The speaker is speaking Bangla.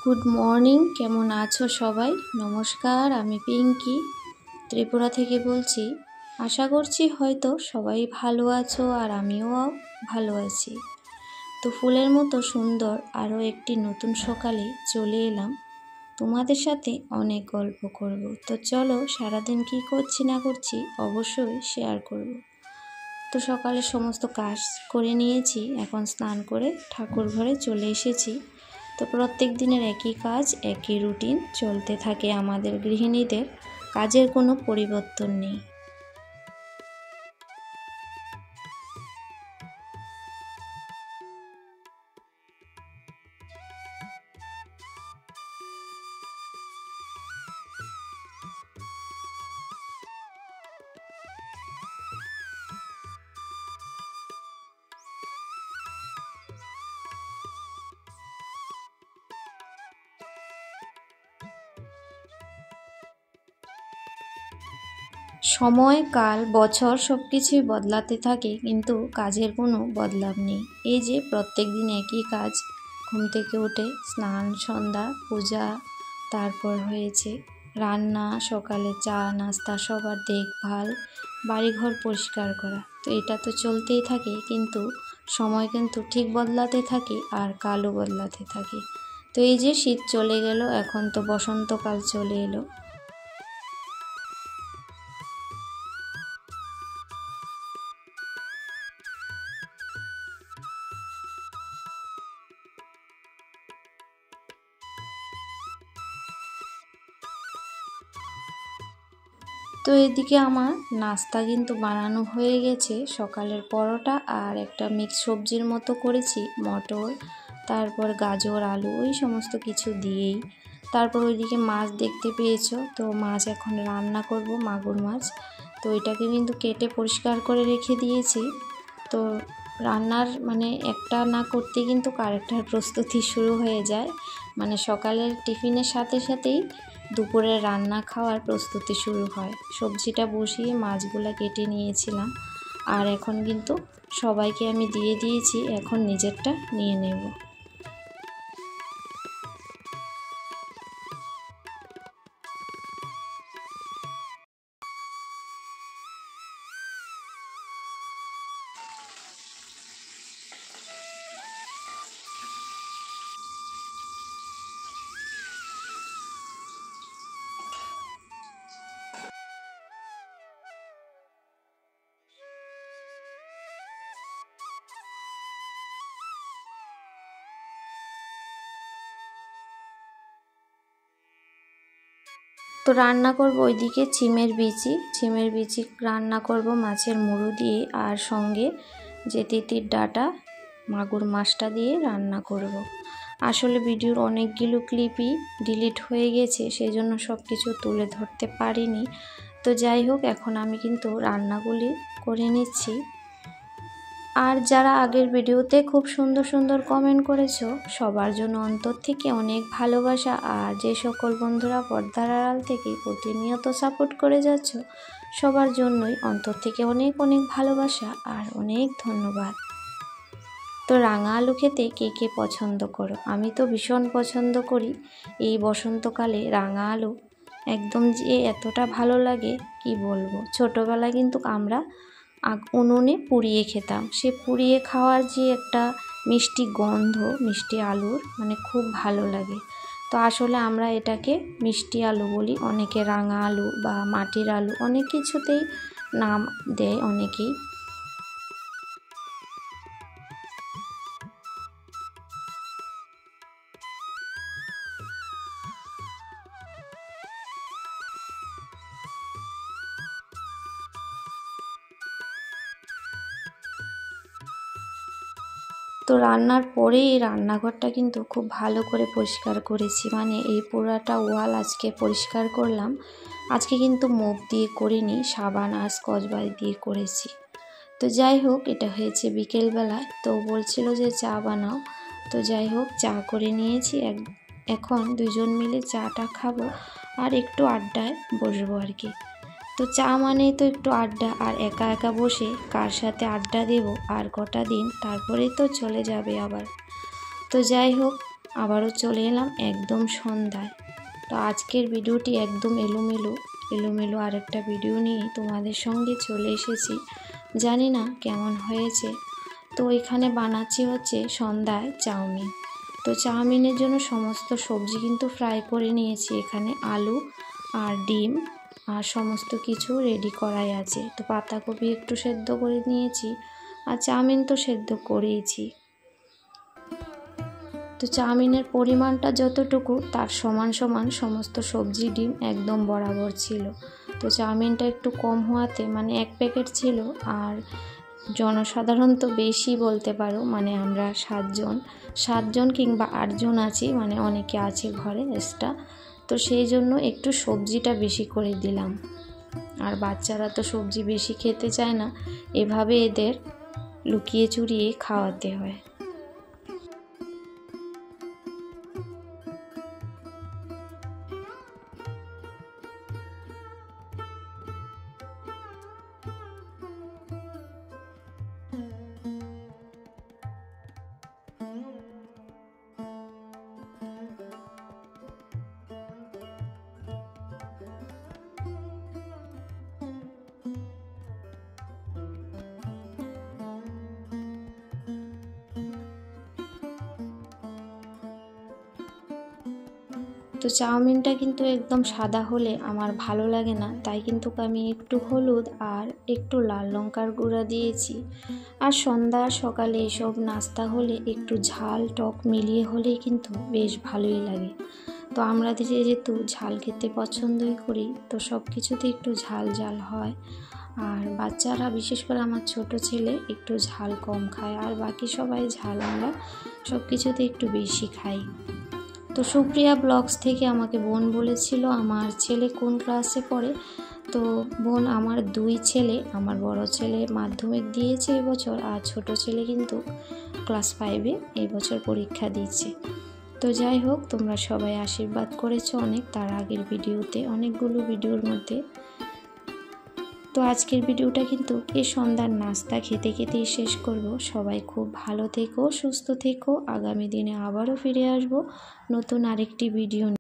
গুড মর্নিং, কেমন আছো সবাই? নমস্কার, আমি পিঙ্কি ত্রিপুরা থেকে বলছি। আশা করছি হয়তো সবাই ভালো আছো আর আমিও ভালো আছি। তো ফুলের মতো সুন্দর আরও একটি নতুন সকালে চলে এলাম তোমাদের সাথে অনেক গল্প করব। তো চলো সারাদিন কি করছি না করছি অবশ্যই শেয়ার করব। তো সকালে সমস্ত কাজ করে নিয়েছি, এখন স্নান করে ঠাকুর ঘরে চলে এসেছি। তো প্রত্যেক দিনের একই কাজ, একই রুটিন চলতে থাকে আমাদের গৃহিণীদের, কাজের কোনো পরিবর্তন নেই। সময়, কাল, বছর সব কিছুই বদলাতে থাকে, কিন্তু কাজের কোনো বদলাব নেই। এই যে প্রত্যেক দিন একই কাজ, ঘুম থেকে উঠে স্নান, সন্ধ্যা, পূজা, তারপর হয়েছে রান্না, সকালে চা নাস্তা, সবার দেখভাল, বাড়িঘর পরিষ্কার করা। তো এটা তো চলতেই থাকে, কিন্তু সময় কিন্তু ঠিক বদলাতে থাকে আর কালও বদলাতে থাকে। তো এই যে শীত চলে গেল, এখন তো বসন্তকাল চলে এলো। তো এদিকে আমার নাস্তা কিন্তু বানানো হয়ে গেছে। সকালের পরোটা আর একটা মিক্স সবজির মতো করেছি, মটর, তারপর গাজর, আলু, ওই সমস্ত কিছু দিয়েই। তারপর ওইদিকে মাছ দেখতে পেয়েছো, তো মাছ এখন রান্না করব, মাগুর মাছ। তো এটাকে কিন্তু কেটে পরিষ্কার করে রেখে দিয়েছি। তো রান্নার একটা না করতে কিন্তু আরেকটার প্রস্তুতি শুরু হয়ে যায়। সকালের টিফিনের সাথে সাথেই দুপুরের রান্না খাওয়ার প্রস্তুতি শুরু হয়। সবজিটা বসিয়ে মাছগুলো কেটে নিয়েছিলাম, আর এখন কিন্তু সবাইকে আমি দিয়ে দিয়েছি, এখন নিজেরটা নিয়ে নেব। তো রান্না করব ওইদিকে চিমের বিচি রান্না করব মাছের মুড়ো দিয়ে, আর সঙ্গে যে তিতির ডাঁটা, মাগুর মাছটা দিয়ে রান্না করব। আসলে ভিডিওর অনেকগুলো ক্লিপই ডিলিট হয়ে গেছে, সেই জন্য সব কিছু তুলে ধরতে পারিনি। তো যাই হোক, এখন আমি কিন্তু রান্নাগুলি করে নিচ্ছি। আর যারা আগের ভিডিওতে খুব সুন্দর সুন্দর কমেন্ট করেছো, সবার জন্য অন্তর থেকে অনেক ভালোবাসা। আর যে সকল বন্ধুরা পর্দার আড়াল থেকে প্রতিনিয়ত সাপোর্ট করে যাচ্ছ, সবার জন্যই অন্তর থেকে অনেক অনেক ভালোবাসা আর অনেক ধন্যবাদ। তো রাঙা আলু খেতে কে কে পছন্দ করো? আমি তো ভীষণ পছন্দ করি। এই বসন্তকালে রাঙা আলু একদম যে এতটা ভালো লাগে কি বলবো। ছোটোবেলায় কিন্তু আমরা উনুনে পুড়িয়ে খেতাম, সে পুড়িয়ে খাওয়ার যে একটা মিষ্টি গন্ধ, মিষ্টি আলুর খুব ভালো লাগে। তো আসলে আমরা এটাকে মিষ্টি আলু বলি, অনেকে রাঙা আলু বা মাটির আলু, অনেক কিছুতেই নাম দেয় অনেকেই। তো রান্নার পরে এই রান্নাঘরটা কিন্তু খুব ভালো করে পরিষ্কার করেছি, এই পুরাটা ওয়াল আজকে পরিষ্কার করলাম। আজকে কিন্তু মোপ দিয়ে করিনি, সাবান আর স্কচব্রাইট দিয়ে করেছি। তো যাই হোক, এটা হয়েছে বিকেলবেলা। তো বলছিল যে চা বানাও, তো যাই হোক চা করে নিয়েছি। এখন দুজন মিলে চাটা খাবো আর একটু আড্ডায় বসবো আর কি। তো চা মানেই তো একটু আড্ডা, আর একা একা বসে কার সাথে আড্ডা দেব আর কটা দিন, তারপরেই তো চলে যাবে আবার। তো যাই হোক, আবারও চলে এলাম একদম সন্ধ্যায়। তো আজকের ভিডিওটি একদম এলোমেলো আরেকটা ভিডিও নিয়ে তোমাদের সঙ্গে চলে এসেছি। জানি না কেমন হয়েছে। তো এখানে বানাচ্ছি হচ্ছে সন্ধ্যায় চাউমিন। তো চাউমিনের জন্য সমস্ত সবজি কিন্তু ফ্রাই করে নিয়েছি। এখানে আলু আর ডিম আর সমস্ত কিছু রেডি করাই আছে। তো পাতাকপি একটু সেদ্ধ করে নিয়েছি, আর চাউমিন তো সেদ্ধ করেইছি। তো চাউমিনের পরিমাণটা যতটুকু তার সমান সমান সমস্ত সবজি ডিম একদম বরাবর ছিল। তো চাউমিনটা একটু কম হওয়াতে, মানে 1 প্যাকেট ছিল, আর জনসাধারণ তো বেশি বলতে পারো, মানে আমরা 7 জন কিংবা 8 জন আছি, মানে অনেকে আছে ঘরে এক্সট্রা। তো সেই জন্য একটু সবজিটা বেশি করে দিলাম। আর বাচ্চারা তো সবজি বেশি খেতে চায় না, এভাবে এদের লুকিয়ে চুরিয়ে খাওয়াতে হয়। তো চাউমিনটা কিন্তু একদম সাদা হলে আমার ভালো লাগে না, তাই কিন্তু আমি একটু হলুদ আর একটু লাল লঙ্কার গুঁড়া দিয়েছি। আর সন্ধ্যা সকালে এসব নাস্তা হলে একটু ঝাল টক মিলিয়ে হলেই কিন্তু বেশ ভালোই লাগে। তো আমরা যেহেতু ঝাল খেতে পছন্দই করি, তো সব কিছুতে একটু ঝাল হয়। আর বাচ্চারা, বিশেষ করে আমার ছোট ছেলে, একটু ঝাল কম খায়, আর বাকি সবাই ঝাল আমরা সব কিছুতে একটু বেশি খাই। তো সুপ্রিয়া ব্লগস থেকে আমাকে বোন বলেছিল আমার ছেলে কোন ক্লাসে পড়ে। তো বোন, আমার 2 ছেলে, আমার বড় ছেলে মাধ্যমিক দিয়েছে এবছর, আর ছোট ছেলে কিন্তু ক্লাস 5-এ এই বছর পরীক্ষা দিচ্ছে। তো যাই হোক, তোমরা সবাই আশীর্বাদ করেছো অনেক তার আগের ভিডিওতে, অনেকগুলো ভিডিওর মধ্যে। তো আজকের ভিডিওটা কিন্তু এই সন্ধ্যার নাস্তা খেতেই শেষ করব। সবাই খুব ভালো থেকো, সুস্থ থেকো। আগামী দিনে আবারও ফিরে আসবো নতুন আরেকটি ভিডিও নিয়ে।